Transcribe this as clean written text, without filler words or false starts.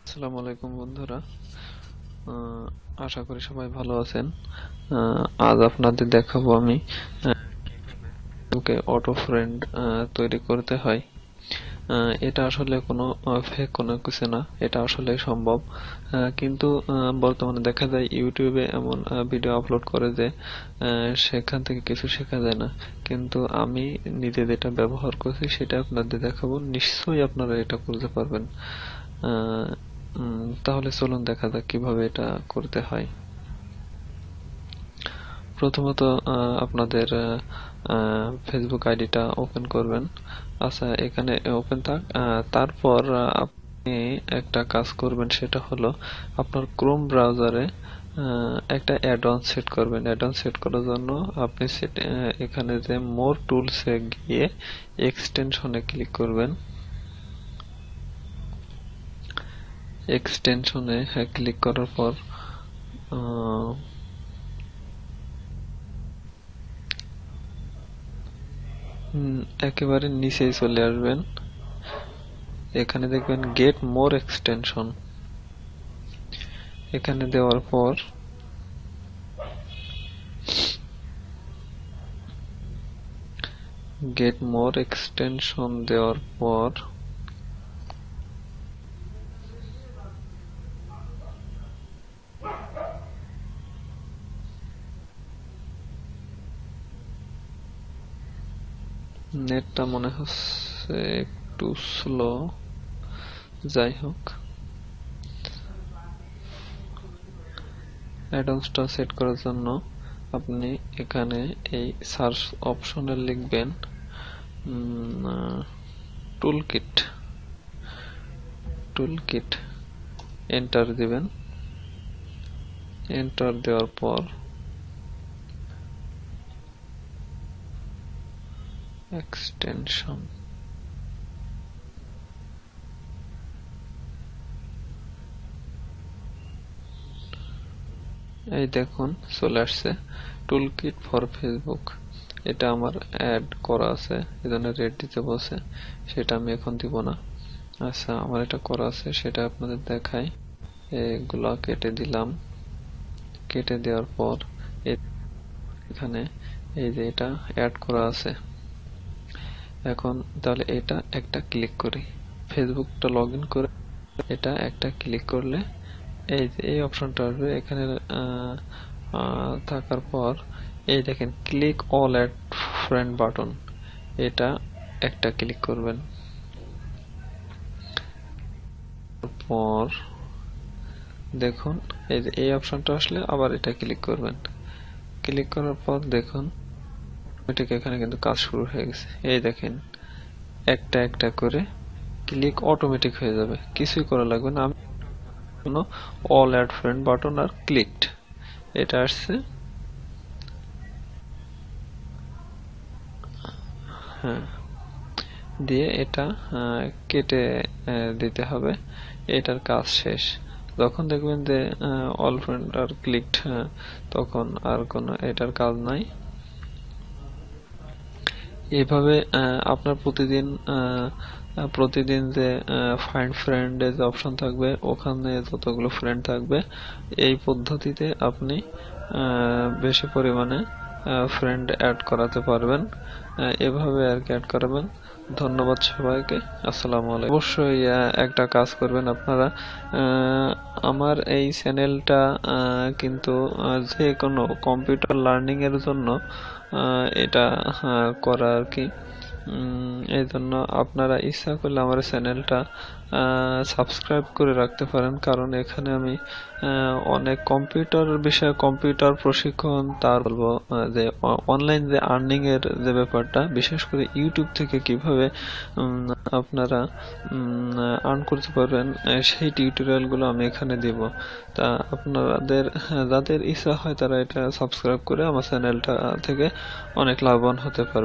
আসসালামু আলাইকুম বন্ধুরা। আশা করি সবাই ভালো আছেন। আজ আপনাদের দেখাবো আমি ফেসবুকে অটো ফ্রেন্ড তৈরি করতে হয়। এটা আসলে কোনো ফেক কোনো কিছু না, এটা আসলে সম্ভব। কিন্তু বর্তমানে দেখা যায় ইউটিউবে এমন ভিডিও আপলোড করে যে সেখান থেকে কিছু শেখা যায় না, কিন্তু আমি নিজে যেটা ব্যবহার করছি সেটা আপনাদের দেখাবো। নিশ্চয়ই আপনারা এটা করতে পারবেন। তাহলে চলুন দেখা যাক কিভাবে এটা করতে হয়। প্রথমত আপনাদের ফেসবুক আইডিটা ওপেন করবেন। আচ্ছা, এখানে ওপেন থাক। তারপর আপনি একটা কাজ করবেন, সেটা হলো আপনার ক্রোম ব্রাউজারে একটা অ্যাড অন সেট করবেন। অ্যাড অন সেট করার জন্য আপনি এখানে যে মোর টুলসে গিয়ে এক্সটেনশনে ক্লিক করবেন। এক্সটেনশনে ক্লিক করার পর একেবারে নিচেই চলে আসবেন। এখানে দেখবেন গেট মোর এক্সটেনশন। এখানে দেওয়ার পর গেট মোর এক্সটেনশন দেওয়ার পর নেটটা মনে হচ্ছে একটু স্লো, যাই হোক। অ্যাডভান্সটা সেট করার জন্য আপনি এখানে এই সার্চ অপশনে লিখবেন টুলকিট। টুলকিট এন্টার দিবেন। এন্টার দেওয়ার পর এক্সটেনশন, এই দেখুন চলে আসছে টুলকিট ফর ফেসবুক। এটা আমার অ্যাড করা আছে, এজন্য রেড দিতে বলছে, সেটা আমি এখন দিব না। আচ্ছা, আমার এটা করা আছে সেটা আপনাদের দেখাই। এগুলা কেটে দিলাম। কেটে দেওয়ার পর এখানে এই যে এটা অ্যাড করা আছে। এখন তাহলে এটা একটা ক্লিক করি। ফেসবুকটা লগ ইন করে এটা একটা ক্লিক করলে এই যে এই অপশনটা আসবে। এখানে থাকার পর এই দেখেন click all add friend button, এটা একটা ক্লিক করবেন। পর দেখুন এই যে এই অপশনটা আসলে আবার এটা ক্লিক করবেন। ক্লিক করার পর দেখুন অটোমেটিক এখানে কিন্তু কাজ শুরু হয়ে গেছে। এই দেখেন একটা একটা করে ক্লিক অটোমেটিক হয়ে যাবে, কিছুই করা লাগবে না। আমি অল অ্যাড ফ্রেন্ড বাটন আর ক্লিকড এটা আসছে। হ্যাঁ, দিয়ে এটা কেটে দিতে হবে। এটার কাজ শেষ। যখন দেখবেন যে অল ফ্রেন্ড আর ক্লিকড, তখন আর কোনো এটার কাজ নাই। এইভাবে আপনার প্রতিদিন যে ফাইন্ড ফ্রেন্ড এর যে অপশন থাকবে, ওখানে যতগুলো ফ্রেন্ড থাকবে এই পদ্ধতিতে আপনি বেশি পরিমাণে ফ্রেন্ড অ্যাড করাতে পারবেন। এভাবে আর কি অ্যাড করাবেন। ধন্যবাদ সবাইকে। আসসালামু আলাইকুম। অবশ্যই একটা কাজ করবেন আপনারা। আমার এই চ্যানেলটা কিন্তু যে কোনো কম্পিউটার লার্নিং এর জন্য এটা করা আর কি। এই জন্য আপনারা ইচ্ছা করলে আমার চ্যানেলটা সাবস্ক্রাইব করে রাখতে পারেন, কারণ এখানে আমি অনেক কম্পিউটার বিষয়ে কম্পিউটার প্রশিক্ষণ, তার বলবো যে অনলাইন যে আর্নিং এর যে ব্যাপারটা, বিশেষ করে ইউটিউব থেকে কিভাবে আপনারা আর্ন করতে পারবেন সেই টিউটোরিয়ালগুলো আমি এখানে দিব। তা আপনাদের যাদের ইচ্ছা হয় তারা এটা সাবস্ক্রাইব করে আমার চ্যানেলটা থেকে অনেক লাভবান হতে পারবে।